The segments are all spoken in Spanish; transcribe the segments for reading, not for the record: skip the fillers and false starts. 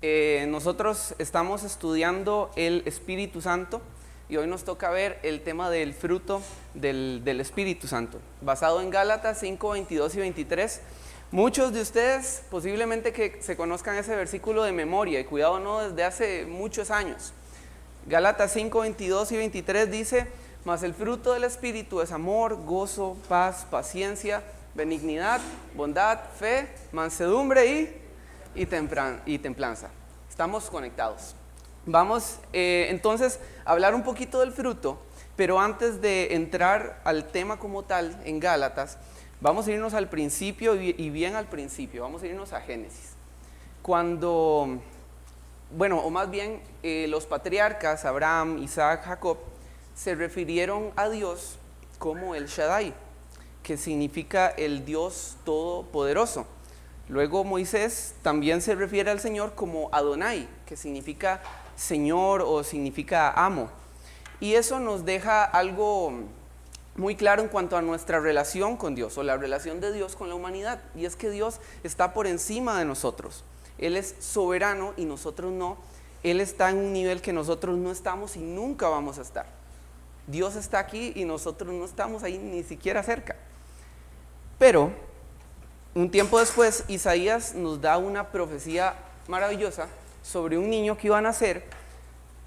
Nosotros estamos estudiando el Espíritu Santo y hoy nos toca ver el tema del fruto del Espíritu Santo, basado en Gálatas 5, 22 y 23. Muchos de ustedes posiblemente que se conozcan ese versículo de memoria, y cuidado no, desde hace muchos años. Gálatas 5, 22 y 23 dice: mas el fruto del Espíritu es amor, gozo, paz, paciencia, benignidad, bondad, fe, mansedumbre y templanza. Estamos conectados. Vamos entonces a hablar un poquito del fruto, pero antes de entrar al tema como tal en Gálatas, vamos a irnos al principio y bien al principio, vamos a irnos a Génesis. Cuando, o más bien los patriarcas Abraham, Isaac, Jacob se refirieron a Dios como el Shaddai, que significa el Dios Todopoderoso. Luego Moisés también se refiere al Señor como Adonai, que significa Señor o significa amo. Y eso nos deja algo muy claro en cuanto a nuestra relación con Dios, o la relación de Dios con la humanidad. Y es que Dios está por encima de nosotros. Él es soberano y nosotros no. Él está en un nivel que nosotros no estamos y nunca vamos a estar. Dios está aquí y nosotros no estamos ahí ni siquiera cerca. Pero un tiempo después, Isaías nos da una profecía maravillosa sobre un niño que iba a nacer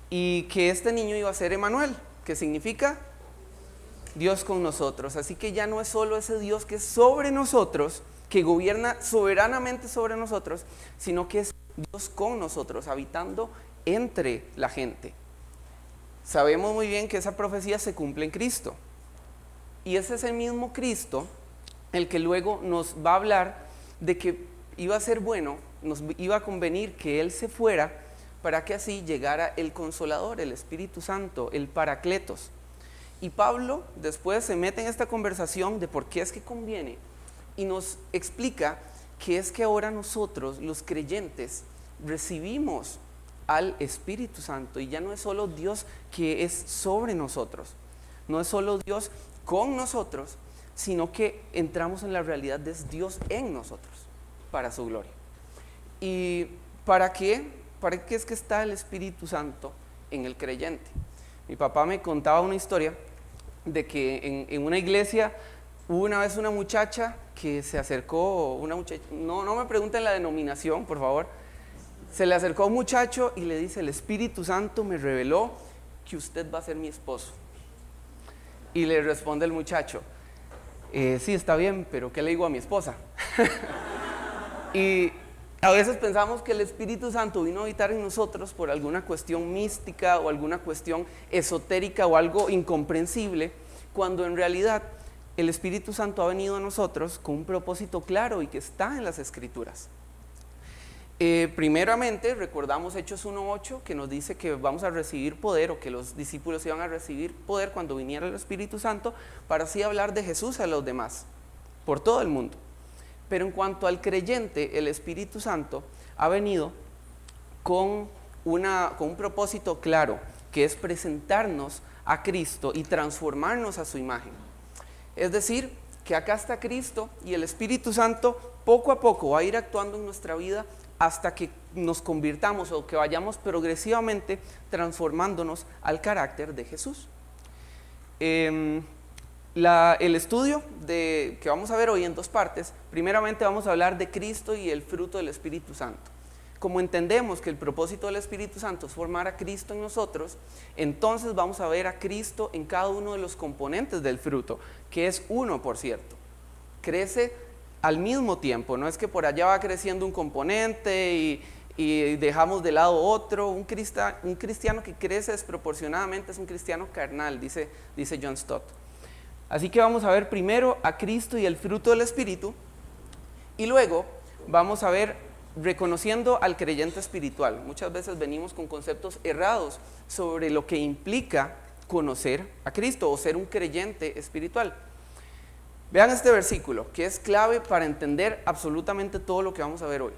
y que este niño iba a ser Emanuel, que significa Dios con nosotros. Así que ya no es solo ese Dios que es sobre nosotros, que gobierna soberanamente sobre nosotros, sino que es Dios con nosotros, habitando entre la gente. Sabemos muy bien que esa profecía se cumple en Cristo. Y es ese mismo Cristo el que luego nos va a hablar de que iba a ser bueno, nos iba a convenir que Él se fuera para que así llegara el Consolador, el Espíritu Santo, el Paracletos. Y Pablo después se mete en esta conversación de por qué es que conviene y nos explica que es que ahora nosotros, los creyentes, recibimos al Espíritu Santo y ya no es solo Dios que es sobre nosotros, no es solo Dios con nosotros, sino que entramos en la realidad de Dios en nosotros, para su gloria. ¿Y para qué? ¿Para qué es que está el Espíritu Santo en el creyente? Mi papá me contaba una historia de que en una iglesia hubo una vez una muchacha que se acercó, no me pregunten la denominación, por favor. Se le acercó a un muchacho y le dice: el Espíritu Santo me reveló que usted va a ser mi esposo. Y le responde el muchacho: sí, está bien, pero ¿qué le digo a mi esposa? Y a veces pensamos que el Espíritu Santo vino a habitar en nosotros por alguna cuestión mística o alguna cuestión esotérica o algo incomprensible, cuando en realidad el Espíritu Santo ha venido a nosotros con un propósito claro y que está en las Escrituras. Primeramente, recordamos Hechos 1:8, que nos dice que vamos a recibir poder, o que los discípulos iban a recibir poder cuando viniera el Espíritu Santo, para así hablar de Jesús a los demás, por todo el mundo. Pero en cuanto al creyente, el Espíritu Santo ha venido con un propósito claro, que es presentarnos a Cristo y transformarnos a su imagen. Es decir, que acá está Cristo y el Espíritu Santo poco a poco va a ir actuando en nuestra vida hasta que nos convirtamos o que vayamos progresivamente transformándonos al carácter de Jesús. El estudio que vamos a ver hoy en dos partes. Primeramente vamos a hablar de Cristo y el fruto del Espíritu Santo. Como entendemos que el propósito del Espíritu Santo es formar a Cristo en nosotros, entonces vamos a ver a Cristo en cada uno de los componentes del fruto, que es uno, por cierto. Crece al mismo tiempo, no es que por allá va creciendo un componente y dejamos de lado otro. Un cristiano que crece desproporcionadamente es un cristiano carnal, dice John Stott. Así que vamos a ver primero a Cristo y el fruto del Espíritu, y luego vamos a ver reconociendo al creyente espiritual. Muchas veces venimos con conceptos errados sobre lo que implica conocer a Cristo o ser un creyente espiritual. Vean este versículo, que es clave para entender absolutamente todo lo que vamos a ver hoy.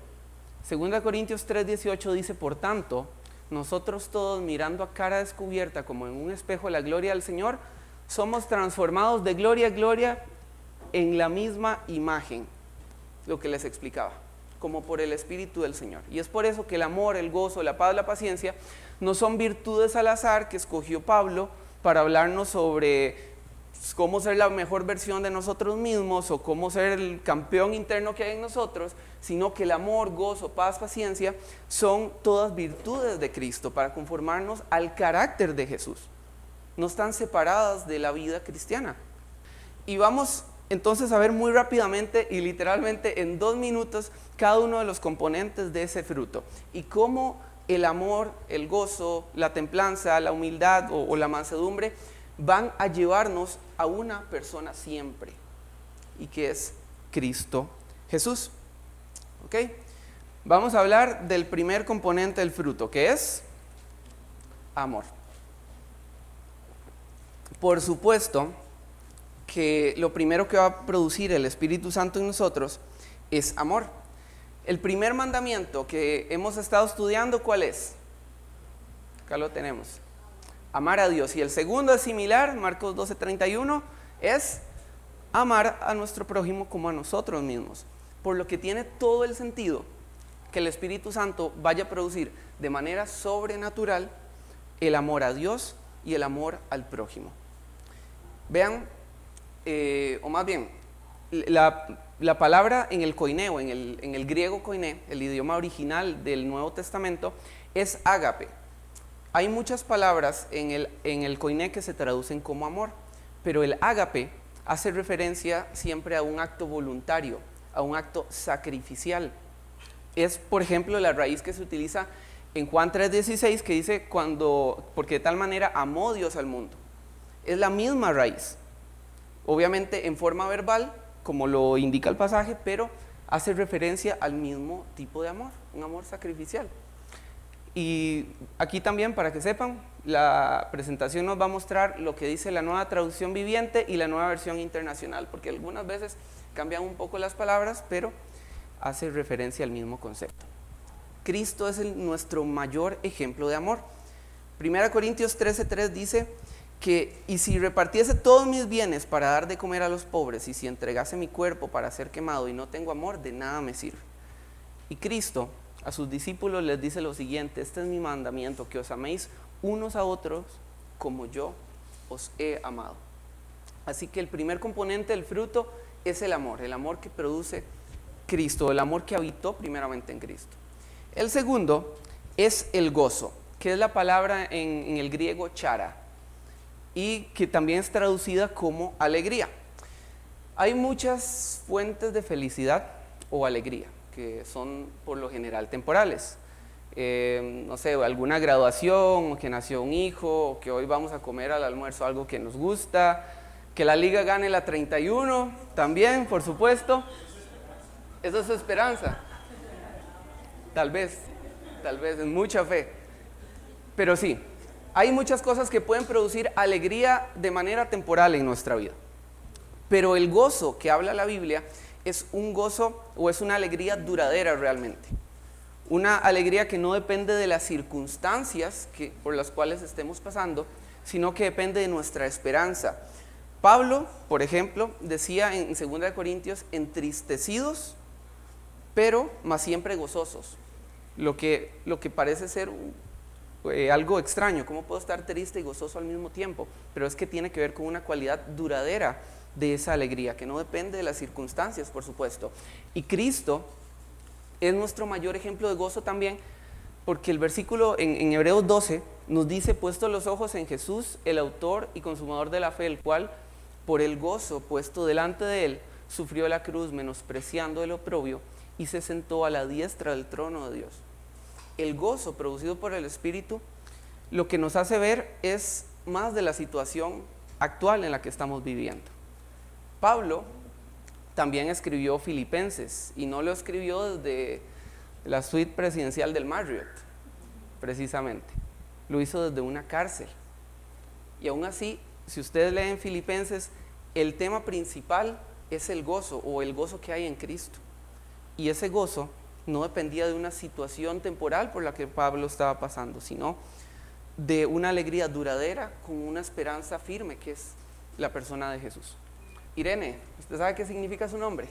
2 Corintios 3:18 dice: por tanto, nosotros todos, mirando a cara descubierta como en un espejo la gloria del Señor, somos transformados de gloria a gloria en la misma imagen. Lo que les explicaba. como por el Espíritu del Señor. Y es por eso que el amor, el gozo, la paz, la paciencia no son virtudes al azar que escogió Pablo para hablarnos sobre cómo ser la mejor versión de nosotros mismos o cómo ser el campeón interno que hay en nosotros, sino que el amor, gozo, paz, paciencia son todas virtudes de Cristo para conformarnos al carácter de Jesús. No están separadas de la vida cristiana. Y vamos entonces a ver muy rápidamente y literalmente en 2 minutos cada uno de los componentes de ese fruto y cómo el amor, el gozo, la templanza, la humildad o la mansedumbre van a llevarnos a una persona siempre, y que es Cristo Jesús. ¿Ok? Vamos a hablar del primer componente del fruto, que es amor. Por supuesto que lo primero que va a producir el Espíritu Santo en nosotros es amor. El primer mandamiento que hemos estado estudiando, ¿cuál es? Acá lo tenemos. Amar a Dios. Y el segundo es similar, Marcos 12:31, es amar a nuestro prójimo como a nosotros mismos. Por lo que tiene todo el sentido que el Espíritu Santo vaya a producir de manera sobrenatural el amor a Dios y el amor al prójimo. Vean, o más bien, la palabra en el koineo, en el griego koiné, el idioma original del Nuevo Testamento, es ágape. Hay muchas palabras en el koiné que se traducen como amor, pero el ágape hace referencia siempre a un acto voluntario, a un acto sacrificial. Es, por ejemplo, la raíz que se utiliza en Juan 3:16, que dice, porque de tal manera amó Dios al mundo. Es la misma raíz, obviamente en forma verbal, como lo indica el pasaje, pero hace referencia al mismo tipo de amor, un amor sacrificial. Y aquí también, para que sepan, la presentación nos va a mostrar lo que dice la Nueva Traducción Viviente y la Nueva Versión Internacional, porque algunas veces cambian un poco las palabras, pero hace referencia al mismo concepto. Cristo es nuestro mayor ejemplo de amor. 1 Corintios 13:3 dice que, y si repartiese todos mis bienes para dar de comer a los pobres, y si entregase mi cuerpo para ser quemado y no tengo amor, de nada me sirve. Y Cristo a sus discípulos les dice lo siguiente: este es mi mandamiento, que os améis unos a otros como yo os he amado. Así que el primer componente del fruto es el amor que produce Cristo, el amor que habitó primeramente en Cristo. El segundo es el gozo, que es la palabra en el griego chara, y que también es traducida como alegría. Hay muchas fuentes de felicidad o alegría, que son por lo general temporales. No sé, alguna graduación, o que nació un hijo, o que hoy vamos a comer al almuerzo algo que nos gusta, que la liga gane la 31, también, por supuesto. Esa es su esperanza. Tal vez, es mucha fe. Pero sí, hay muchas cosas que pueden producir alegría de manera temporal en nuestra vida. Pero el gozo que habla la Biblia es un gozo o es una alegría duradera realmente. Una alegría que no depende de las circunstancias por las cuales estemos pasando, sino que depende de nuestra esperanza. Pablo, por ejemplo, decía en 2 Corintios, entristecidos, pero más siempre gozosos. Lo que parece ser algo extraño. ¿Cómo puedo estar triste y gozoso al mismo tiempo? Pero es que tiene que ver con una cualidad duradera de esa alegría, que no depende de las circunstancias, por supuesto. Y Cristo es nuestro mayor ejemplo de gozo también, porque el versículo en Hebreos 12 nos dice: puesto los ojos en Jesús, el autor y consumador de la fe, el cual, por el gozo puesto delante de él, sufrió la cruz, menospreciando el oprobio, y se sentó a la diestra del trono de Dios. El gozo producido por el Espíritu lo que nos hace ver es más de la situación actual en la que estamos viviendo. Pablo también escribió Filipenses, y no lo escribió desde la suite presidencial del Marriott, precisamente. Lo hizo desde una cárcel. Y aún así, si ustedes leen Filipenses, el tema principal es el gozo, o el gozo que hay en Cristo. Y ese gozo no dependía de una situación temporal por la que Pablo estaba pasando, sino de una alegría duradera con una esperanza firme, que es la persona de Jesús. Irene, ¿usted sabe qué significa su nombre?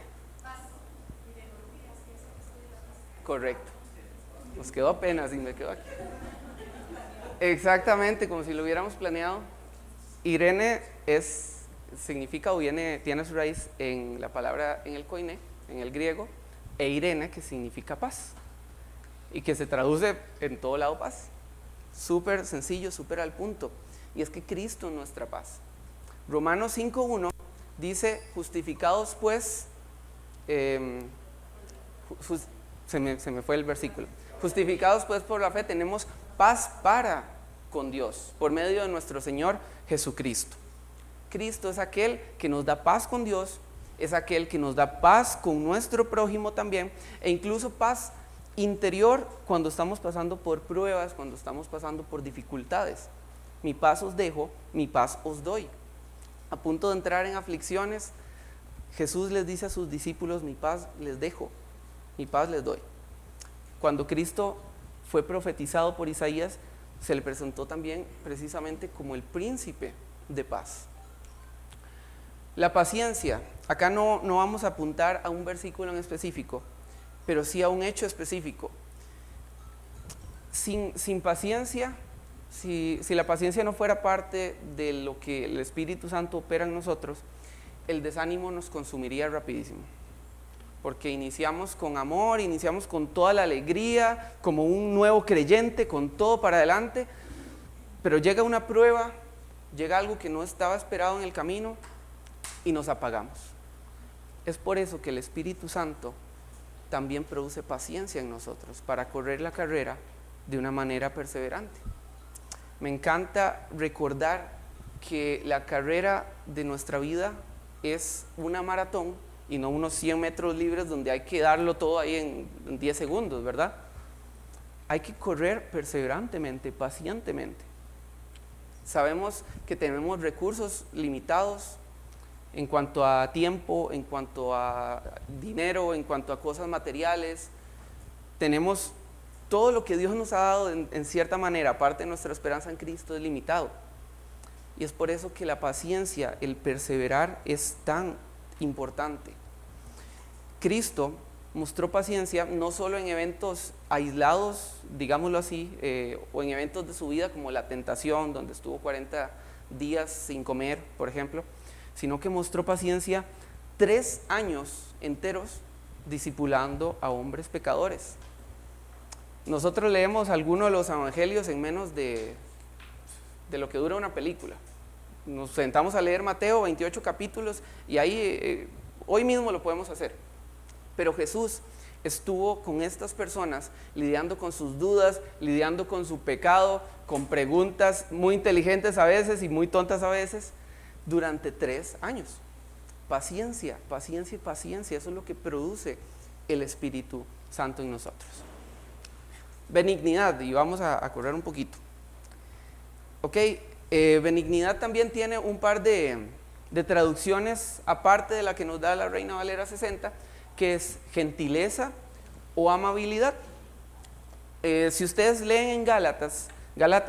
Correcto. Nos quedó apenas y me quedo aquí. Exactamente, como si lo hubiéramos planeado. Irene significa o tiene su raíz en la palabra, en el koiné, en el griego, e Irene, que significa paz, y que se traduce en todo lado paz. Súper sencillo, súper al punto. Y es que Cristo es nuestra paz. Romanos 5:1 dice, justificados pues, se me fue el versículo. Justificados pues por la fe tenemos paz para con Dios, por medio de nuestro Señor Jesucristo. Cristo es aquel que nos da paz con Dios, es aquel que nos da paz con nuestro prójimo también, e incluso paz interior cuando estamos pasando por pruebas, cuando estamos pasando por dificultades. Mi paz os dejo, mi paz os doy. A punto de entrar en aflicciones, Jesús les dice a sus discípulos, mi paz les dejo, mi paz les doy. Cuando Cristo fue profetizado por Isaías, se le presentó también precisamente como el príncipe de paz. La paciencia, acá no vamos a apuntar a un versículo en específico, pero sí a un hecho específico. Sin paciencia, si la paciencia no fuera parte de lo que el Espíritu Santo opera en nosotros, el desánimo nos consumiría rapidísimo. Porque iniciamos con amor, iniciamos con toda la alegría, como un nuevo creyente, con todo para adelante, pero llega una prueba, llega algo que no estaba esperado en el camino y nos apagamos. Es por eso que el Espíritu Santo también produce paciencia en nosotros, para correr la carrera de una manera perseverante. Me encanta recordar que la carrera de nuestra vida es una maratón y no unos 100 metros libres donde hay que darlo todo ahí en 10 segundos, ¿verdad? Hay que correr perseverantemente, pacientemente. Sabemos que tenemos recursos limitados en cuanto a tiempo, en cuanto a dinero, en cuanto a cosas materiales. Tenemos todo lo que Dios nos ha dado en cierta manera, aparte de nuestra esperanza en Cristo, es limitado. Y es por eso que la paciencia, el perseverar, es tan importante. Cristo mostró paciencia no solo en eventos aislados, digámoslo así, o en eventos de su vida como la tentación, donde estuvo 40 días sin comer, por ejemplo, sino que mostró paciencia 3 años enteros discipulando a hombres pecadores. Nosotros leemos algunos de los evangelios en menos de lo que dura una película. Nos sentamos a leer Mateo, 28 capítulos, y ahí hoy mismo lo podemos hacer. Pero Jesús estuvo con estas personas lidiando con sus dudas, lidiando con su pecado, con preguntas muy inteligentes a veces y muy tontas a veces, durante 3 años. Paciencia, paciencia y paciencia, eso es lo que produce el Espíritu Santo en nosotros. Benignidad, y vamos a correr un poquito. Ok, benignidad también tiene un par de traducciones, aparte de la que nos da la Reina Valera 60, que es gentileza o amabilidad. Si ustedes leen en Gálatas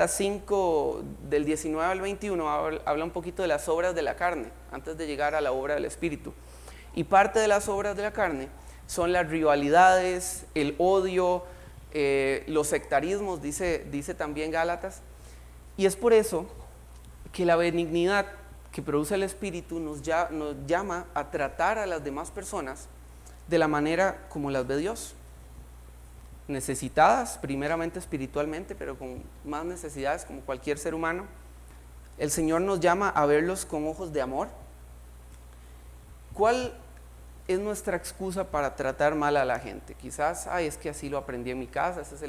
5, del 19 al 21, habla un poquito de las obras de la carne, antes de llegar a la obra del Espíritu. Y parte de las obras de la carne son las rivalidades, el odio, los sectarismos, dice también Gálatas. Y es por eso que la benignidad que produce el Espíritu nos llama a tratar a las demás personas de la manera como las ve Dios. Necesitadas, primeramente espiritualmente, pero con más necesidades como cualquier ser humano. El Señor nos llama a verlos con ojos de amor. ¿Cuál es nuestra excusa para tratar mal a la gente? Quizás, es que así lo aprendí en mi casa, ese es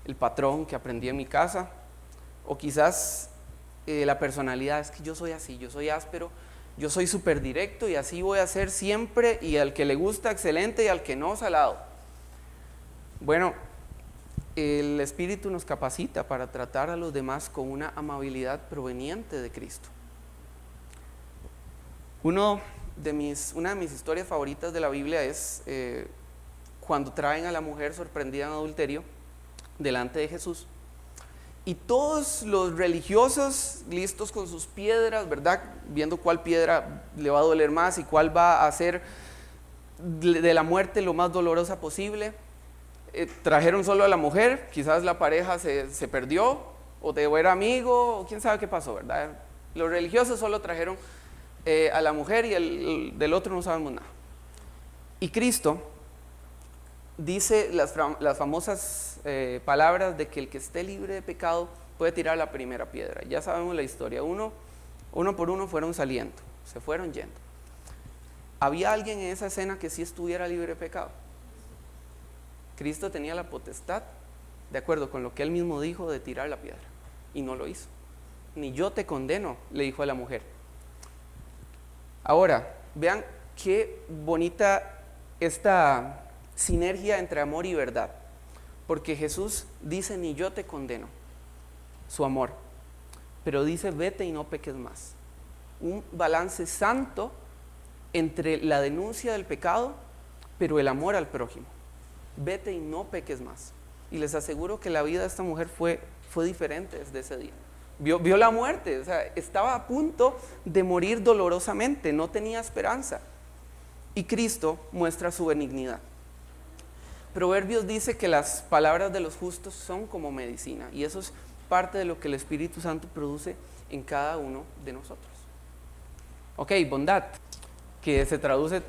el patrón que aprendí en mi casa. O quizás la personalidad, es que yo soy así, yo soy áspero, yo soy súper directo y así voy a ser siempre, y al que le gusta, excelente, y al que no, salado. Bueno, el Espíritu nos capacita para tratar a los demás con una amabilidad proveniente de Cristo. Una de mis historias favoritas de la Biblia es cuando traen a la mujer sorprendida en adulterio delante de Jesús. Y todos los religiosos listos con sus piedras, ¿verdad? Viendo cuál piedra le va a doler más y cuál va a hacer de la muerte lo más dolorosa posible. trajeron solo a la mujer, quizás la pareja se perdió, o era amigo, o quién sabe qué pasó, ¿verdad? Los religiosos solo trajeron a la mujer y del otro no sabemos nada. Y Cristo dice las famosas palabras de que el que esté libre de pecado puede tirar la primera piedra. Ya sabemos la historia, uno por uno fueron saliendo, se fueron yendo. ¿Había alguien en esa escena que sí estuviera libre de pecado? Cristo tenía la potestad, de acuerdo con lo que él mismo dijo, de tirar la piedra, y no lo hizo. Ni yo te condeno, le dijo a la mujer. Ahora, vean qué bonita esta sinergia entre amor y verdad, porque Jesús dice, ni yo te condeno, su amor, pero dice, vete y no peques más. Un balance santo entre la denuncia del pecado, pero el amor al prójimo. Vete y no peques más. Y les aseguro que la vida de esta mujer fue diferente desde ese día. Vio la muerte, o sea, estaba a punto de morir dolorosamente, no tenía esperanza. Y Cristo muestra su benignidad. Proverbios dice que las palabras de los justos son como medicina, y eso es parte de lo que el Espíritu Santo produce en cada uno de nosotros. Ok, bondad, que se traduce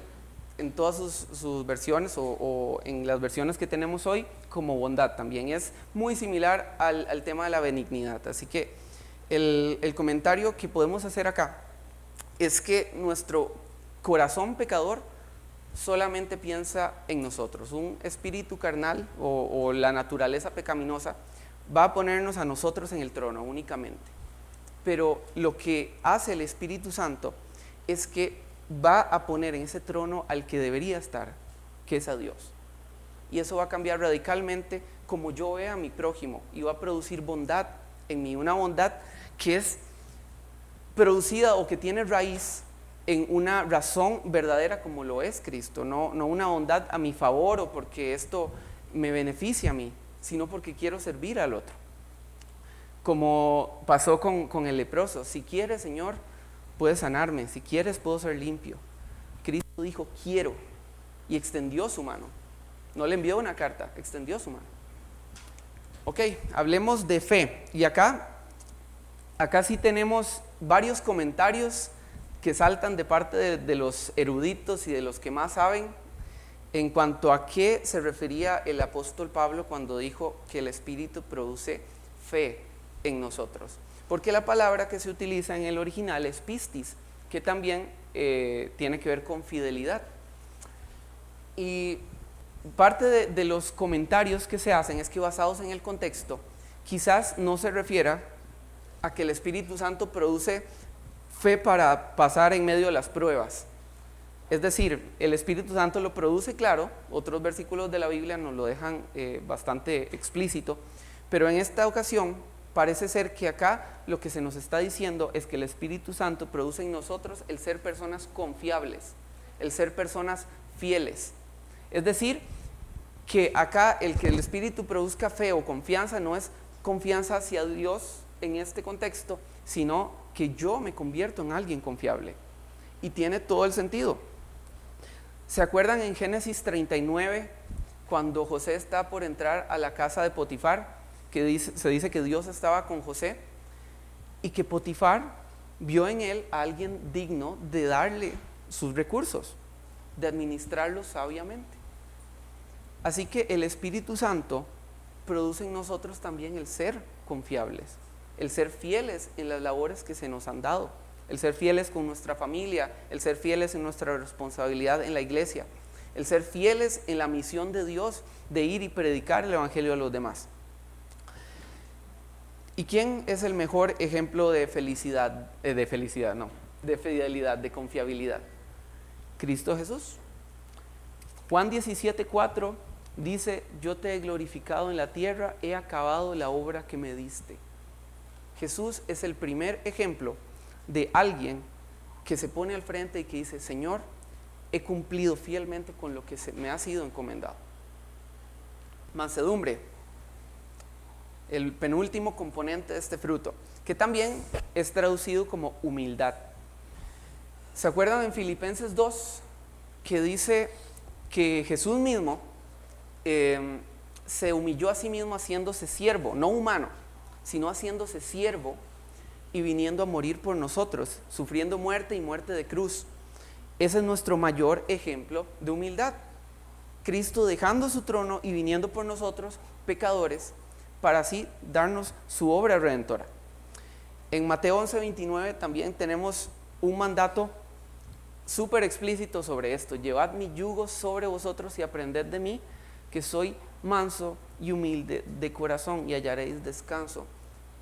en todas sus versiones o en las versiones que tenemos hoy como bondad también. Es muy similar al tema de la benignidad. Así que el comentario que podemos hacer acá es que nuestro corazón pecador solamente piensa en nosotros. Un espíritu carnal o la naturaleza pecaminosa va a ponernos a nosotros en el trono únicamente. Pero lo que hace el Espíritu Santo es que va a poner en ese trono al que debería estar, que es a Dios. Y eso va a cambiar radicalmente como yo vea a mi prójimo, y va a producir bondad en mí, una bondad que es producida o que tiene raíz en una razón verdadera como lo es Cristo, no una bondad a mi favor o porque esto me beneficia a mí, sino porque quiero servir al otro. Como pasó con el leproso, si quieres, Señor, puedes sanarme, si quieres puedo ser limpio. Cristo dijo, quiero, y extendió su mano. No le envió una carta, extendió su mano. Ok, hablemos de fe. Y acá sí tenemos varios comentarios que saltan de parte de los eruditos y de los que más saben en cuanto a qué se refería el apóstol Pablo cuando dijo que el Espíritu produce fe en nosotros. Porque la palabra que se utiliza en el original es pistis, que también tiene que ver con fidelidad. Y parte de los comentarios que se hacen es que, basados en el contexto, quizás no se refiera a que el Espíritu Santo produce fe para pasar en medio de las pruebas. Es decir, el Espíritu Santo lo produce, claro, otros versículos de la Biblia nos lo dejan bastante explícito, pero en esta ocasión parece ser que acá lo que se nos está diciendo es que el Espíritu Santo produce en nosotros el ser personas confiables, el ser personas fieles. Es decir, que acá el que el Espíritu produzca fe o confianza no es confianza hacia Dios en este contexto, sino que yo me convierto en alguien confiable. Y tiene todo el sentido. ¿Se acuerdan en Génesis 39, cuando José está por entrar a la casa de Potifar? Que se dice que Dios estaba con José y que Potifar vio en él a alguien digno de darle sus recursos, de administrarlos sabiamente. Así que el Espíritu Santo produce en nosotros también el ser confiables, el ser fieles en las labores que se nos han dado, el ser fieles con nuestra familia, el ser fieles en nuestra responsabilidad en la iglesia, el ser fieles en la misión de Dios de ir y predicar el Evangelio a los demás. ¿Y quién es el mejor ejemplo de fidelidad, de confiabilidad? Cristo Jesús. Juan 17:4 dice, yo te he glorificado en la tierra, he acabado la obra que me diste. Jesús es el primer ejemplo de alguien que se pone al frente y que dice, Señor, he cumplido fielmente con lo que me ha sido encomendado. Mansedumbre, el penúltimo componente de este fruto, que también es traducido como humildad. ¿Se acuerdan en Filipenses 2 que dice que Jesús mismo se humilló a sí mismo haciéndose siervo, no humano, sino haciéndose siervo y viniendo a morir por nosotros, sufriendo muerte y muerte de cruz. Ese es nuestro mayor ejemplo de humildad. Cristo dejando su trono y viniendo por nosotros, pecadores, para así darnos su obra redentora. En Mateo 11:29 también tenemos un mandato súper explícito sobre esto. Llevad mi yugo sobre vosotros y aprended de mí, que soy manso y humilde de corazón, y hallaréis descanso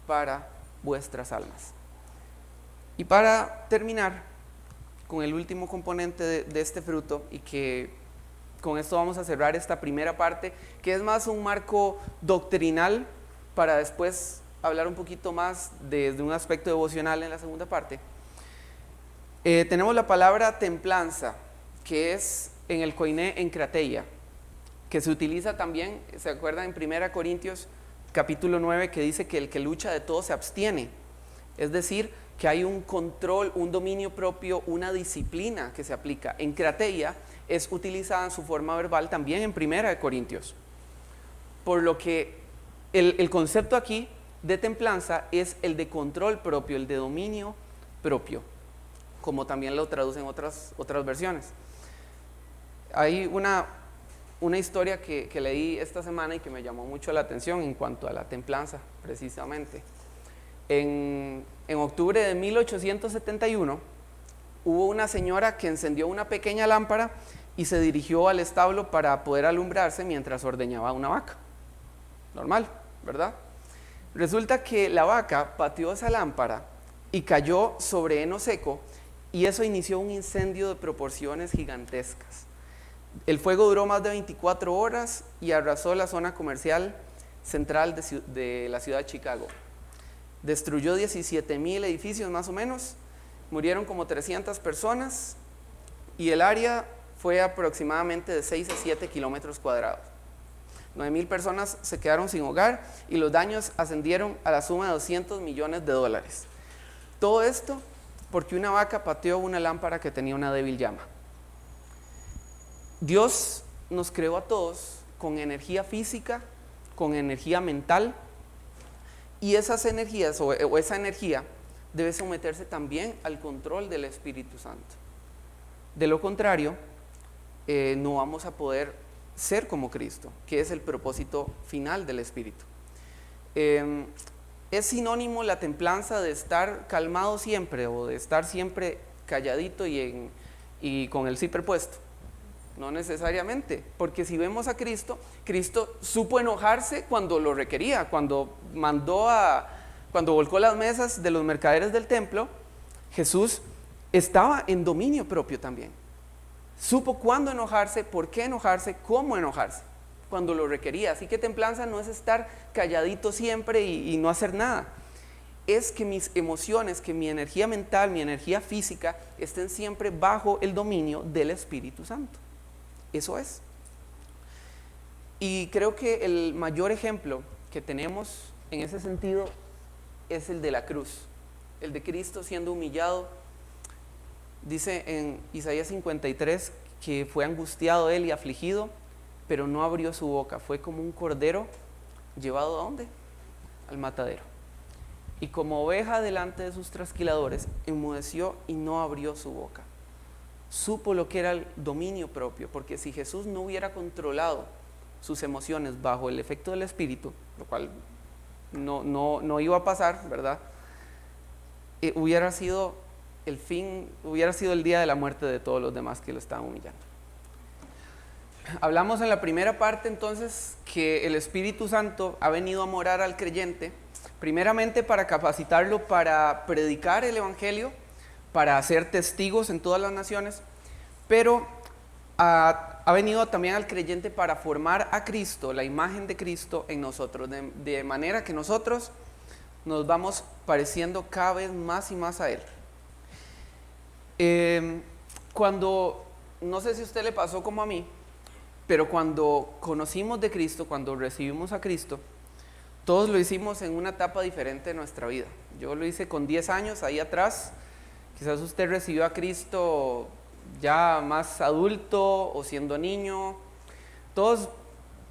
para vuestras almas. Y para terminar con el último componente de este fruto, y que con esto vamos a cerrar esta primera parte, que es más un marco doctrinal para después hablar un poquito más desde un aspecto devocional en la segunda parte. Tenemos la palabra templanza, que es en el koiné en krateia, que se utiliza también, ¿se acuerdan en 1 Corintios capítulo 9, que dice que el que lucha de todo se abstiene? Es decir, que hay un control, un dominio propio, una disciplina que se aplica. En krateia es utilizada en su forma verbal también en 1 Corintios. Por lo que el concepto aquí de templanza es el de control propio, el de dominio propio, como también lo traducen otras versiones. Hay una historia que leí esta semana y que me llamó mucho la atención en cuanto a la templanza, precisamente. En octubre de 1871 hubo una señora que encendió una pequeña lámpara y se dirigió al establo para poder alumbrarse mientras ordeñaba una vaca. Normal, ¿verdad? Resulta que la vaca pateó esa lámpara y cayó sobre heno seco, y eso inició un incendio de proporciones gigantescas. El fuego duró más de 24 horas y arrasó la zona comercial central de la ciudad de Chicago. Destruyó 17,000 edificios más o menos, murieron como 300 personas y el área fue aproximadamente de 6 a 7 kilómetros cuadrados. 9,000 personas se quedaron sin hogar y los daños ascendieron a la suma de $200 millones. Todo esto porque una vaca pateó una lámpara que tenía una débil llama. Dios nos creó a todos con energía física, con energía mental, y esas energías o esa energía debe someterse también al control del Espíritu Santo. De lo contrario, no vamos a poder ser como Cristo, que es el propósito final del Espíritu. Es sinónimo la templanza de estar calmado siempre o de estar siempre calladito y con el zipper puesto. No necesariamente, porque si vemos a Cristo, Cristo supo enojarse cuando lo requería, cuando volcó las mesas de los mercaderes del templo. Jesús estaba en dominio propio también. Supo cuándo enojarse, por qué enojarse, cómo enojarse, cuando lo requería. Así que templanza no es estar calladito siempre y no hacer nada. Es que mis emociones, que mi energía mental, mi energía física estén siempre bajo el dominio del Espíritu Santo. Eso es. Y creo que el mayor ejemplo que tenemos en ese sentido es el de la cruz, el de Cristo siendo humillado. Dice en Isaías 53 que fue angustiado él y afligido, pero no abrió su boca. Fue como un cordero llevado ¿a dónde? Al matadero. Y como oveja delante de sus trasquiladores, enmudeció y no abrió su boca. Supo lo que era el dominio propio, porque si Jesús no hubiera controlado sus emociones bajo el efecto del Espíritu, lo cual no iba a pasar, ¿verdad? Hubiera sido el día de la muerte de todos los demás que lo estaban humillando. Hablamos en la primera parte entonces que el Espíritu Santo ha venido a morar al creyente, primeramente para capacitarlo para predicar el Evangelio, para ser testigos en todas las naciones, pero ha venido también al creyente para formar a Cristo, la imagen de Cristo en nosotros, de manera que nosotros nos vamos pareciendo cada vez más y más a Él. No sé si a usted le pasó como a mí, pero cuando conocimos de Cristo, cuando recibimos a Cristo, todos lo hicimos en una etapa diferente de nuestra vida. Yo lo hice con 10 años, ahí atrás. Quizás usted recibió a Cristo ya más adulto o siendo niño. Todos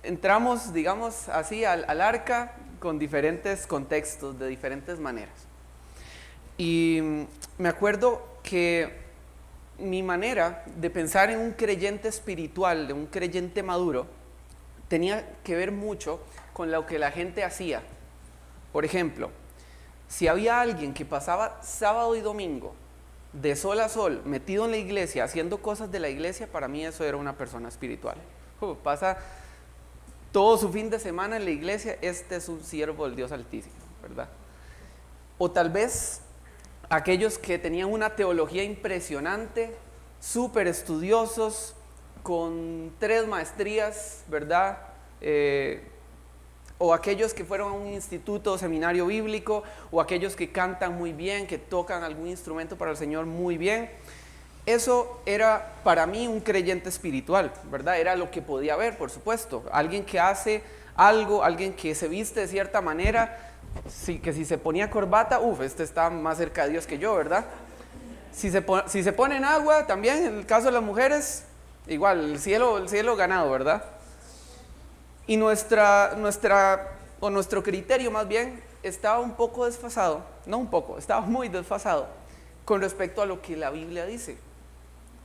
entramos, digamos así, al arca con diferentes contextos, de diferentes maneras. Y me acuerdo que mi manera de pensar en un creyente espiritual, de un creyente maduro, tenía que ver mucho con lo que la gente hacía. Por ejemplo, si había alguien que pasaba sábado y domingo de sol a sol, metido en la iglesia, haciendo cosas de la iglesia, para mí eso era una persona espiritual. Pasa todo su fin de semana en la iglesia, este es un siervo del Dios Altísimo, ¿verdad? O tal vez aquellos que tenían una teología impresionante, súper estudiosos, con 3 maestrías, ¿verdad? O aquellos que fueron a un instituto o seminario bíblico, o aquellos que cantan muy bien, que tocan algún instrumento para el Señor muy bien. Eso era para mí un creyente espiritual, ¿verdad? Era lo que podía ver, por supuesto. Alguien que hace algo, alguien que se viste de cierta manera, que si se ponía corbata, este está más cerca de Dios que yo, ¿verdad? Si se pone en agua, también, en el caso de las mujeres, igual, el cielo ganado, ¿verdad? Y nuestro criterio más bien estaba un poco desfasado, no un poco, estaba muy desfasado con respecto a lo que la Biblia dice.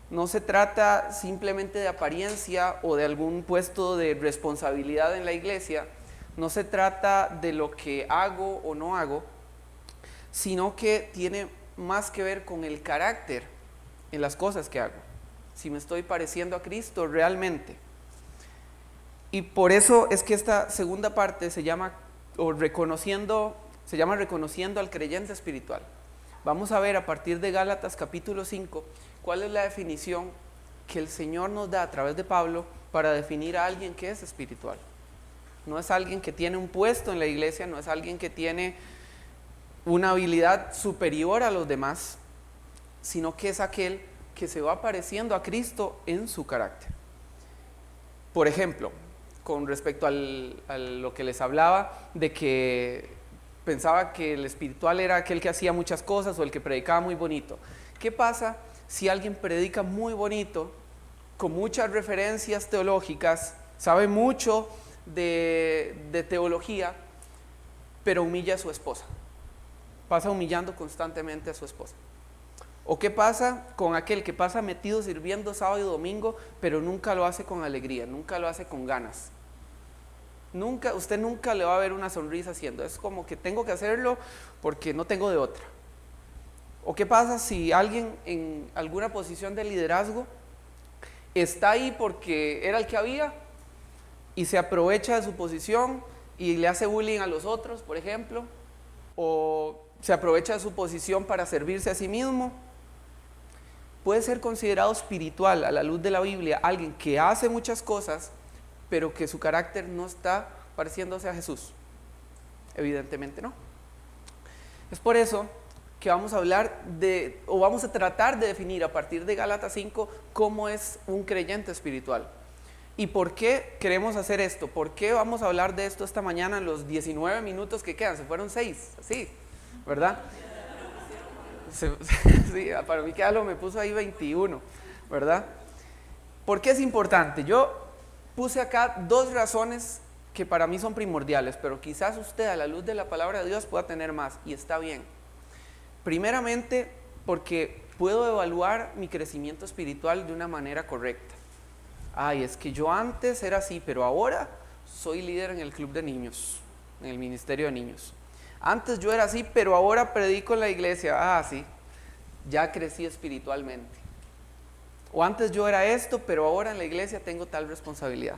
No se trata simplemente de apariencia o de algún puesto de responsabilidad en la iglesia, no se trata de lo que hago o no hago, sino que tiene más que ver con el carácter en las cosas que hago, si me estoy pareciendo a Cristo realmente. Y por eso es que esta segunda parte se llama reconociendo al creyente espiritual. Vamos a ver a partir de Gálatas capítulo 5 cuál es la definición que el Señor nos da a través de Pablo para definir a alguien que es espiritual. No es alguien que tiene un puesto en la iglesia, no es alguien que tiene una habilidad superior a los demás, sino que es aquel que se va pareciendo a Cristo en su carácter. Por ejemplo, con respecto a lo que les hablaba de que pensaba que el espiritual era aquel que hacía muchas cosas o el que predicaba muy bonito. ¿Qué pasa si alguien predica muy bonito, con muchas referencias teológicas, sabe mucho de teología, pero humilla a su esposa? Pasa humillando constantemente a su esposa. ¿O qué pasa con aquel que pasa metido sirviendo sábado y domingo, pero nunca lo hace con alegría, nunca lo hace con ganas? Usted nunca le va a ver una sonrisa haciendo. Es como que tengo que hacerlo porque no tengo de otra. ¿O qué pasa si alguien en alguna posición de liderazgo está ahí porque era el que había y se aprovecha de su posición y le hace bullying a los otros, por ejemplo? ¿O se aprovecha de su posición para servirse a sí mismo? Puede ser considerado espiritual a la luz de la Biblia alguien que hace muchas cosas, pero que su carácter no está pareciéndose a Jesús. Evidentemente no. Es por eso que vamos a vamos a tratar de definir a partir de Gálatas 5 cómo es un creyente espiritual. ¿Y por qué queremos hacer esto? ¿Por qué vamos a hablar de esto esta mañana en los 19 minutos que quedan? Se fueron 6, así, ¿verdad? Sí, para mí que me puso ahí 21, ¿verdad? ¿Por qué es importante? Yo puse acá 2 razones que para mí son primordiales, pero quizás usted a la luz de la palabra de Dios pueda tener más, y está bien. Primeramente, porque puedo evaluar mi crecimiento espiritual de una manera correcta. Es que yo antes era así, pero ahora soy líder en el club de niños, en el ministerio de niños. Antes yo era así, pero ahora predico en la iglesia. Sí, ya crecí espiritualmente. O antes yo era esto, pero ahora en la iglesia tengo tal responsabilidad.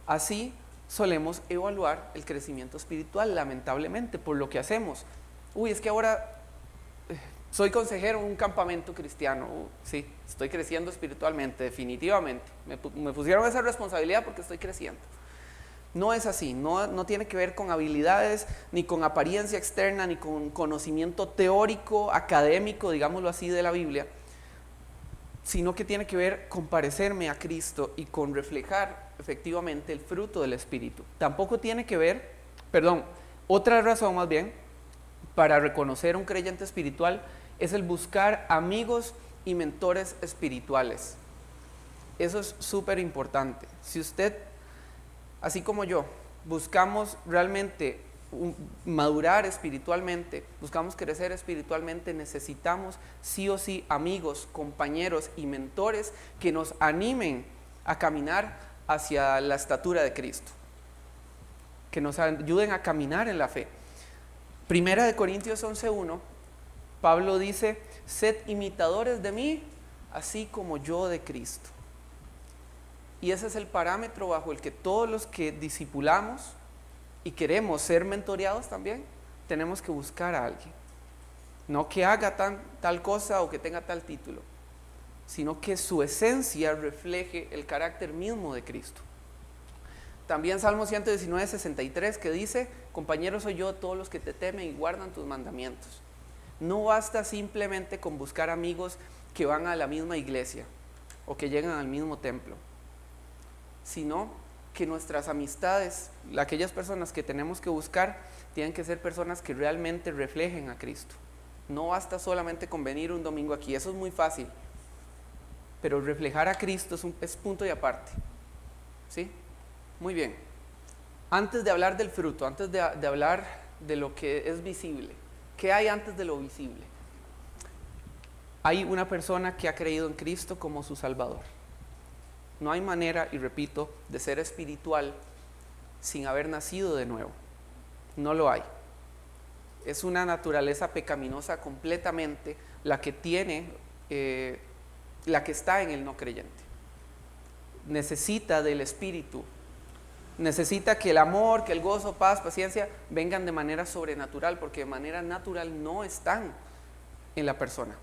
Así solemos evaluar el crecimiento espiritual, lamentablemente, por lo que hacemos. Es que ahora soy consejero en un campamento cristiano. Sí, estoy creciendo espiritualmente, definitivamente. Me pusieron esa responsabilidad porque estoy creciendo. No es así, no tiene que ver con habilidades, ni con apariencia externa, ni con conocimiento teórico, académico, digámoslo así, de la Biblia, sino que tiene que ver con parecerme a Cristo y con reflejar efectivamente el fruto del Espíritu. Tampoco tiene que ver, otra razón más bien, para reconocer un creyente espiritual es el buscar amigos y mentores espirituales. Eso es súper importante. Si usted así como yo, buscamos realmente madurar espiritualmente, buscamos crecer espiritualmente, necesitamos sí o sí amigos, compañeros y mentores que nos animen a caminar hacia la estatura de Cristo, que nos ayuden a caminar en la fe. Primera de Corintios 11:1, Pablo dice: sed imitadores de mí, así como yo de Cristo. Y ese es el parámetro bajo el que todos los que discipulamos y queremos ser mentoreados también, tenemos que buscar a alguien. No que haga tal cosa o que tenga tal título, sino que su esencia refleje el carácter mismo de Cristo. También Salmo 119:63, que dice: compañero soy yo de todos los que te temen y guardan tus mandamientos. No basta simplemente con buscar amigos que van a la misma iglesia o que llegan al mismo templo, sino que nuestras amistades, aquellas personas que tenemos que buscar, tienen que ser personas que realmente reflejen a Cristo. No basta solamente con venir un domingo aquí, eso es muy fácil, pero reflejar a Cristo es punto y aparte. ¿Sí? Muy bien. Antes de hablar del fruto, antes de hablar de lo que es visible, ¿qué hay antes de lo visible? Hay una persona que ha creído en Cristo como su Salvador. No hay manera, y repito, de ser espiritual sin haber nacido de nuevo. No lo hay. Es una naturaleza pecaminosa completamente la que tiene, la que está en el no creyente. Necesita del Espíritu. Necesita que el amor, que el gozo, paz, paciencia vengan de manera sobrenatural, porque de manera natural no están en la persona.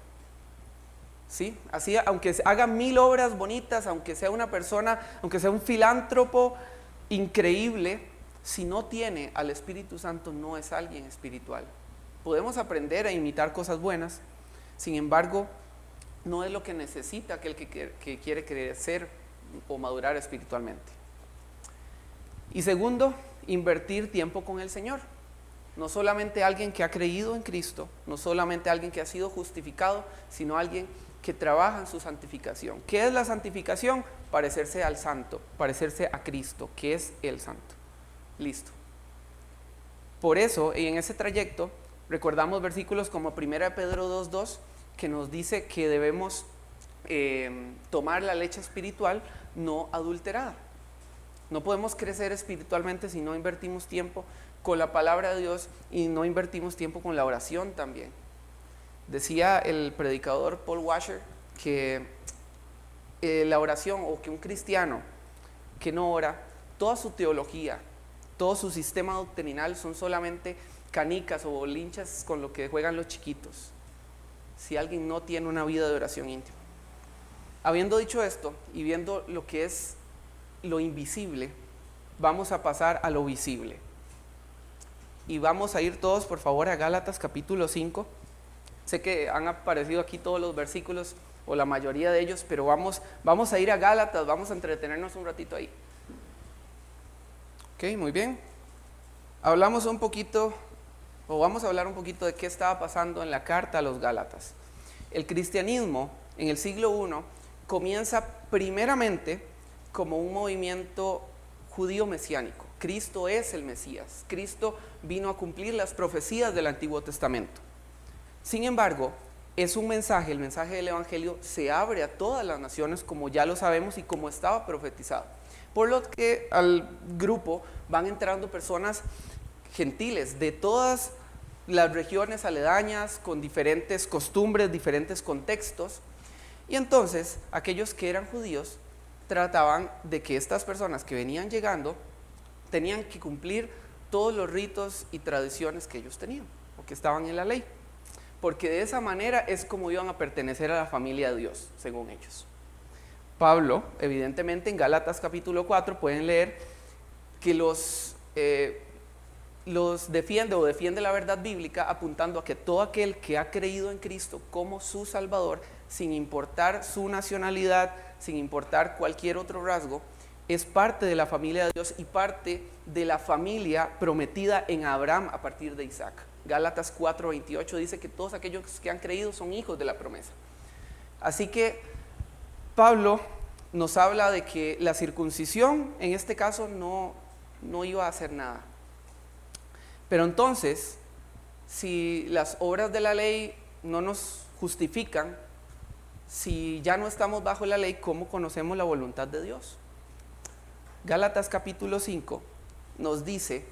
¿Sí? Así, aunque haga 1000 obras bonitas, aunque sea una persona, aunque sea un filántropo increíble, si no tiene al Espíritu Santo, no es alguien espiritual. Podemos aprender a imitar cosas buenas, sin embargo, no es lo que necesita aquel que quiere crecer o madurar espiritualmente. Y segundo, invertir tiempo con el Señor. No solamente alguien que ha creído en Cristo, no solamente alguien que ha sido justificado, sino alguien que trabaja en su santificación. ¿Qué es la santificación? Parecerse al santo, parecerse a Cristo, que es el santo. Listo. Por eso, y en ese trayecto, recordamos versículos como 1 Pedro 2:2, que nos dice que debemos tomar la leche espiritual no adulterada. No podemos crecer espiritualmente si no invertimos tiempo con la palabra de Dios y no invertimos tiempo con la oración también. Decía el predicador Paul Washer que la oración, o que un cristiano que no ora, toda su teología, todo su sistema doctrinal son solamente canicas o bolinchas con lo que juegan los chiquitos, si alguien no tiene una vida de oración íntima. Habiendo dicho esto y viendo lo que es lo invisible, vamos a pasar a lo visible. Y vamos a ir todos, por favor, a Gálatas capítulo 5. Sé que han aparecido aquí todos los versículos, o la mayoría de ellos, pero vamos a ir a Gálatas, vamos a entretenernos un ratito ahí. Ok, muy bien. Vamos a hablar un poquito de qué estaba pasando en la carta a los Gálatas. El cristianismo en el siglo I comienza primeramente como un movimiento judío mesiánico. Cristo es el Mesías. Cristo vino a cumplir las profecías del Antiguo Testamento. Sin embargo, es un mensaje, el mensaje del Evangelio se abre a todas las naciones, como ya lo sabemos y como estaba profetizado. Por lo que al grupo van entrando personas gentiles de todas las regiones aledañas, con diferentes costumbres, diferentes contextos. Y entonces, aquellos que eran judíos trataban de que estas personas que venían llegando tenían que cumplir todos los ritos y tradiciones que ellos tenían, o que estaban en la ley, porque de esa manera es como iban a pertenecer a la familia de Dios, según ellos. Pablo, evidentemente en Gálatas capítulo 4 pueden leer que los defiende la verdad bíblica, apuntando a que todo aquel que ha creído en Cristo como su Salvador, sin importar su nacionalidad, sin importar cualquier otro rasgo, es parte de la familia de Dios y parte de la familia prometida en Abraham a partir de Isaac. Gálatas 4:28 dice que todos aquellos que han creído son hijos de la promesa. Así que Pablo nos habla de que la circuncisión en este caso no no iba a hacer nada. Pero entonces, si las obras de la ley no nos justifican, si ya no estamos bajo la ley, ¿cómo conocemos la voluntad de Dios? Gálatas capítulo 5 nos dice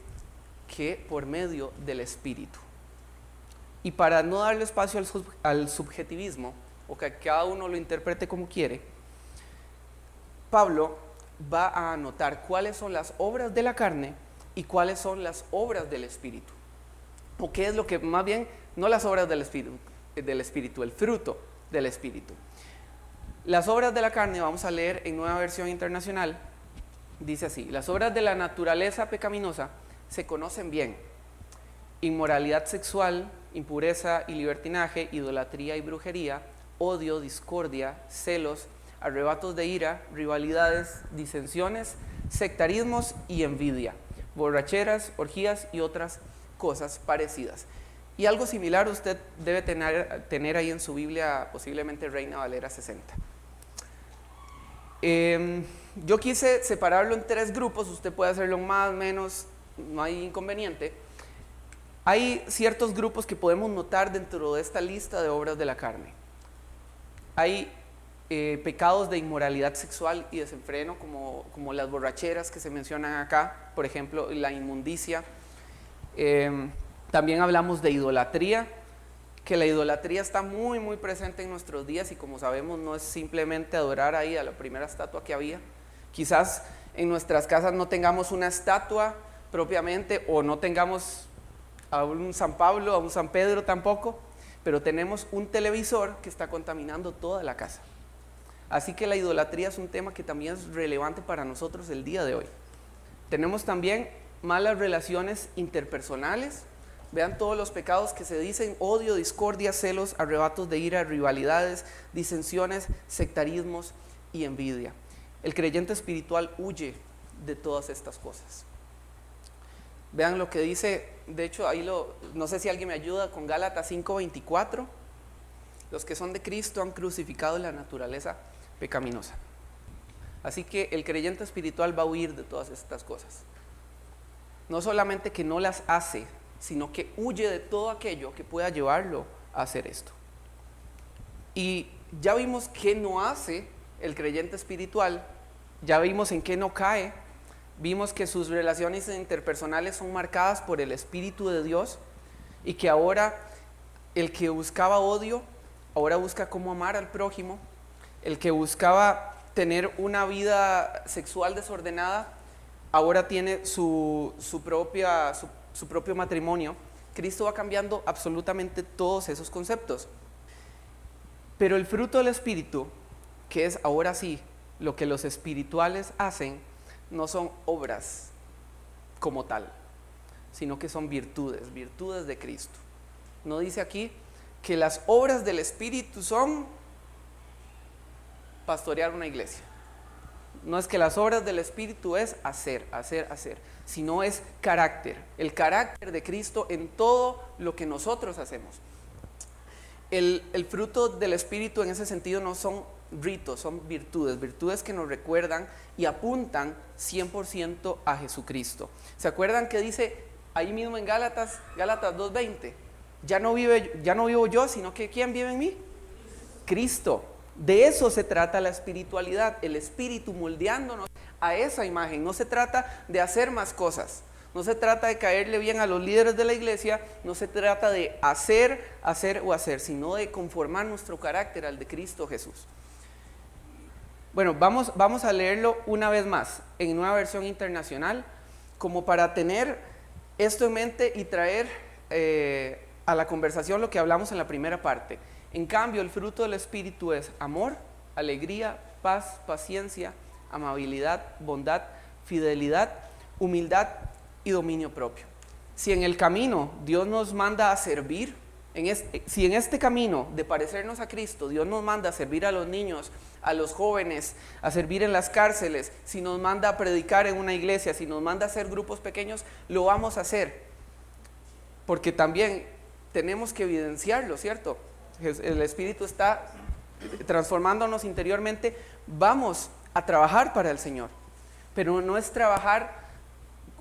que por medio del Espíritu. Y para no darle espacio al subjetivismo, o que cada uno lo interprete como quiere, Pablo va a anotar cuáles son las obras de la carne y cuáles son las obras del Espíritu. O qué es lo que, más bien, no las obras del Espíritu, el fruto del Espíritu. Las obras de la carne, vamos a leer en Nueva Versión Internacional, dice así: las obras de la naturaleza pecaminosa se conocen bien: inmoralidad sexual, impureza y libertinaje, idolatría y brujería, odio, discordia, celos, arrebatos de ira, rivalidades, disensiones, sectarismos y envidia, borracheras, orgías y otras cosas parecidas. Y algo similar usted debe tener ahí en su Biblia, posiblemente Reina Valera 60. Yo quise separarlo en 3 grupos, usted puede hacerlo más, menos, no hay inconveniente. Hay ciertos grupos que podemos notar dentro de esta lista de obras de la carne. Hay pecados de inmoralidad sexual y desenfreno, como las borracheras que se mencionan acá, por ejemplo, la inmundicia. También hablamos de idolatría, que la idolatría está muy muy presente en nuestros días, y como sabemos no es simplemente adorar ahí a la primera estatua que había. Quizás en nuestras casas no tengamos una estatua propiamente, o no tengamos a un San Pablo, a un San Pedro tampoco, pero tenemos un televisor que está contaminando toda la casa. Así que la idolatría es un tema que también es relevante para nosotros el día de hoy. Tenemos también malas relaciones interpersonales. Vean todos los pecados que se dicen: odio, discordia, celos, arrebatos de ira, rivalidades, disensiones, sectarismos y envidia. El creyente espiritual huye de todas estas cosas. Vean lo que dice, de hecho ahí no sé si alguien me ayuda con Gálatas 5:24. Los que son de Cristo han crucificado la naturaleza pecaminosa. Así que el creyente espiritual va a huir de todas estas cosas. No solamente que no las hace, sino que huye de todo aquello que pueda llevarlo a hacer esto. Y ya vimos qué no hace el creyente espiritual, ya vimos en qué no cae, vimos que sus relaciones interpersonales son marcadas por el Espíritu de Dios, y que ahora el que buscaba odio, ahora busca cómo amar al prójimo. El que buscaba tener una vida sexual desordenada, ahora tiene su propio matrimonio. Cristo va cambiando absolutamente todos esos conceptos. Pero el fruto del Espíritu, que es ahora sí lo que los espirituales hacen, no son obras como tal, sino que son virtudes de Cristo. No dice aquí que las obras del Espíritu son pastorear una iglesia. No es que las obras del Espíritu es hacer, sino es carácter, el carácter de Cristo en todo lo que nosotros hacemos. El fruto del Espíritu en ese sentido no son ritos, son virtudes que nos recuerdan y apuntan 100% a Jesucristo. ¿Se acuerdan que dice ahí mismo en Gálatas 2:20? Ya no vivo yo, sino que ¿quién vive en mí? Cristo. De eso se trata la espiritualidad, el Espíritu moldeándonos a esa imagen. No se trata de hacer más cosas, no se trata de caerle bien a los líderes de la iglesia, no se trata de hacer, sino de conformar nuestro carácter al de Cristo Jesús. Bueno, vamos a leerlo una vez más en Nueva Versión Internacional, como para tener esto en mente y traer a la conversación lo que hablamos en la primera parte. En cambio, el fruto del Espíritu es amor, alegría, paz, paciencia, amabilidad, bondad, fidelidad, humildad y dominio propio. Si en el camino Dios nos manda a servir, si en este camino de parecernos a Cristo Dios nos manda a servir a los niños, a los jóvenes, a servir en las cárceles, si nos manda a predicar en una iglesia, si nos manda a hacer grupos pequeños, lo vamos a hacer, porque también tenemos que evidenciarlo, ¿cierto? El Espíritu está transformándonos interiormente. Vamos a trabajar para el Señor, pero no es trabajar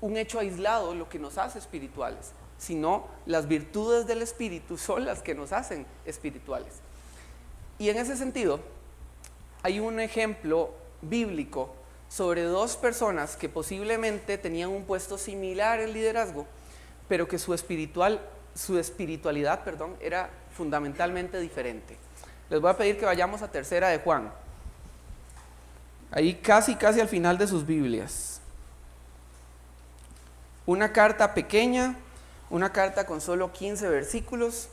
un hecho aislado lo que nos hace espirituales, sino las virtudes del Espíritu son las que nos hacen espirituales. Y en ese sentido, hay un ejemplo bíblico sobre dos personas que posiblemente tenían un puesto similar en liderazgo, pero que su espiritualidad era fundamentalmente diferente. Les voy a pedir que vayamos a Tercera de Juan, ahí casi al final de sus Biblias. Una carta pequeña, una carta con solo 15 versículos.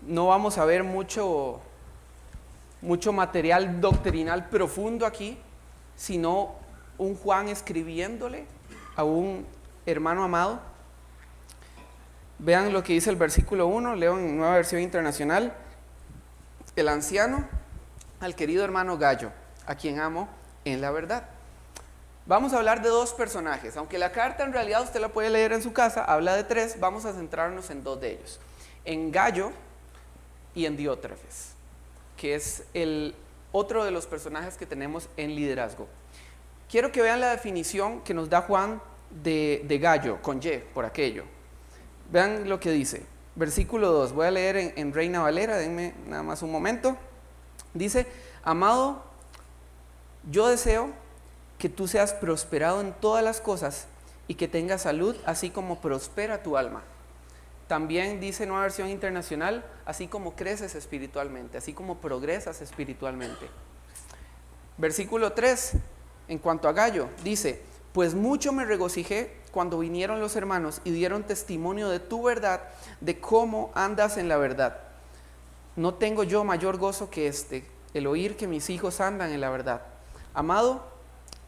No vamos a ver mucho material doctrinal profundo aquí, sino un Juan escribiéndole a un hermano amado. Vean lo que dice el versículo 1, leo en Nueva Versión Internacional. El anciano al querido hermano Gallo, a quien amo en la verdad. Vamos a hablar de dos personajes, aunque la carta en realidad usted la puede leer en su casa, habla de tres, vamos a centrarnos en dos de ellos, en Gallo y en Diótrefes, que es el otro de los personajes que tenemos en liderazgo. Quiero que vean la definición que nos da Juan de Gallo, con Y, por aquello. Vean lo que dice, versículo 2, voy a leer en Reina Valera, denme nada más un momento. Dice: amado, yo deseo que tú seas prosperado en todas las cosas y que tengas salud, así como prospera tu alma. También dice Nueva Versión Internacional, así como creces espiritualmente, así como progresas espiritualmente. Versículo 3, en cuanto a Gallo, dice: pues mucho me regocijé cuando vinieron los hermanos y dieron testimonio de tu verdad, de cómo andas en la verdad. No tengo yo mayor gozo que el oír que mis hijos andan en la verdad. Amado,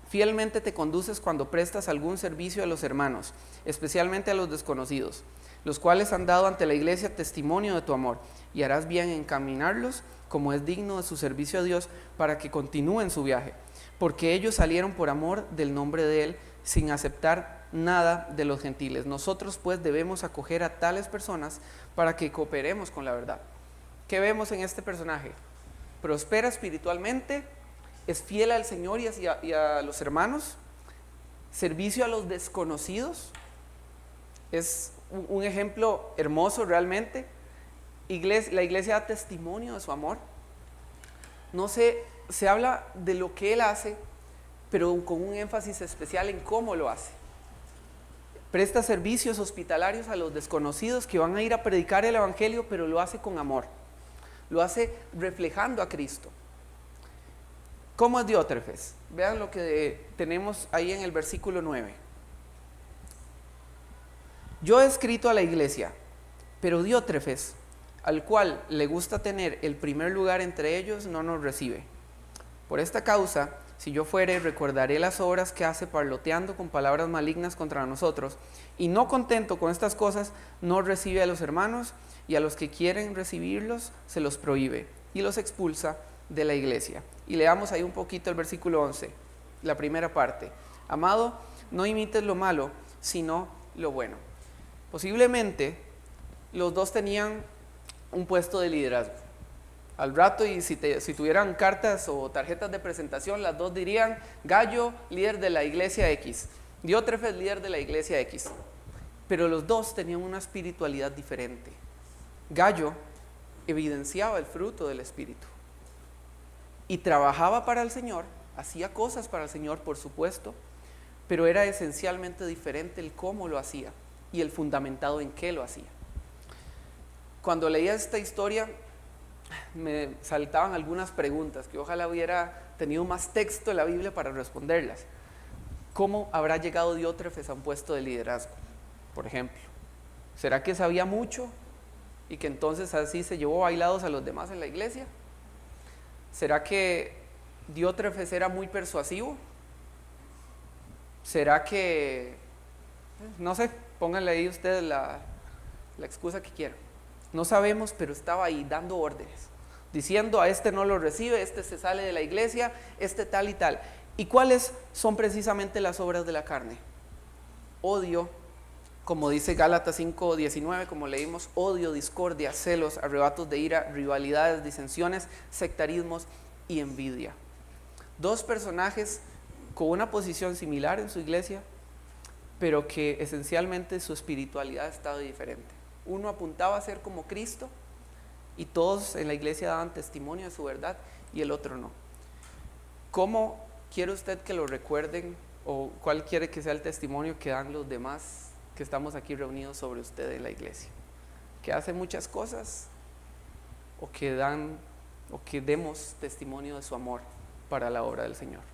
fielmente te conduces cuando prestas algún servicio a los hermanos, especialmente a los desconocidos, los cuales han dado ante la iglesia testimonio de tu amor, y harás bien en encaminarlos como es digno de su servicio a Dios, para que continúen su viaje, porque ellos salieron por amor del nombre de Él, sin aceptar nada de los gentiles. Nosotros pues debemos acoger a tales personas para que cooperemos con la verdad. ¿Qué vemos en este personaje? Prospera espiritualmente, es fiel al Señor y a los hermanos, servicio a los desconocidos, es un ejemplo hermoso realmente. La iglesia da testimonio de su amor. No se habla de lo que Él hace, pero con un énfasis especial en cómo lo hace. Presta servicios hospitalarios a los desconocidos que van a ir a predicar el evangelio, pero lo hace con amor, lo hace reflejando a Cristo. ¿Cómo es Diótrefes? Vean lo que tenemos ahí en el versículo 9. Yo he escrito a la iglesia, pero Diótrefes, al cual le gusta tener el primer lugar entre ellos, no nos recibe. Por esta causa, si yo fuere, recordaré las obras que hace parloteando con palabras malignas contra nosotros, y no contento con estas cosas, no recibe a los hermanos, y a los que quieren recibirlos se los prohíbe y los expulsa de la iglesia. Y leamos ahí un poquito el versículo 11, la primera parte. Amado, no imites lo malo, sino lo bueno. Posiblemente los dos tenían un puesto de liderazgo. Al rato, y si tuvieran cartas o tarjetas de presentación, las dos dirían: Gallo, líder de la iglesia X, Diótrefes, líder de la iglesia X. Pero los dos tenían una espiritualidad diferente. Gallo evidenciaba el fruto del Espíritu y trabajaba para el Señor, hacía cosas para el Señor, por supuesto, pero era esencialmente diferente el cómo lo hacía y el fundamentado en qué lo hacía. Cuando leía esta historia, me saltaban algunas preguntas que ojalá hubiera tenido más texto en la Biblia para responderlas. ¿Cómo habrá llegado Diótrefes a un puesto de liderazgo, por ejemplo? ¿Será que sabía mucho y que entonces así se llevó bailados a los demás en la iglesia? ¿Será que Diótrefes era muy persuasivo? ¿Será que, no sé, pónganle ahí ustedes la excusa que quieran? No sabemos, pero estaba ahí dando órdenes, diciendo: a este no lo recibe, este se sale de la iglesia, este tal y tal. ¿Y cuáles son precisamente las obras de la carne? Odio, como dice Gálatas 5:19, como leímos: odio, discordia, celos, arrebatos de ira, rivalidades, disensiones, sectarismos y envidia. Dos personajes con una posición similar en su iglesia, pero que esencialmente su espiritualidad estaba diferente. Uno apuntaba a ser como Cristo y todos en la iglesia daban testimonio de su verdad, y el otro no. ¿Cómo quiere usted que lo recuerden, o cuál quiere que sea el testimonio que dan los demás que estamos aquí reunidos sobre usted en la iglesia? ¿Que hace muchas cosas, o que demos testimonio de su amor para la obra del Señor?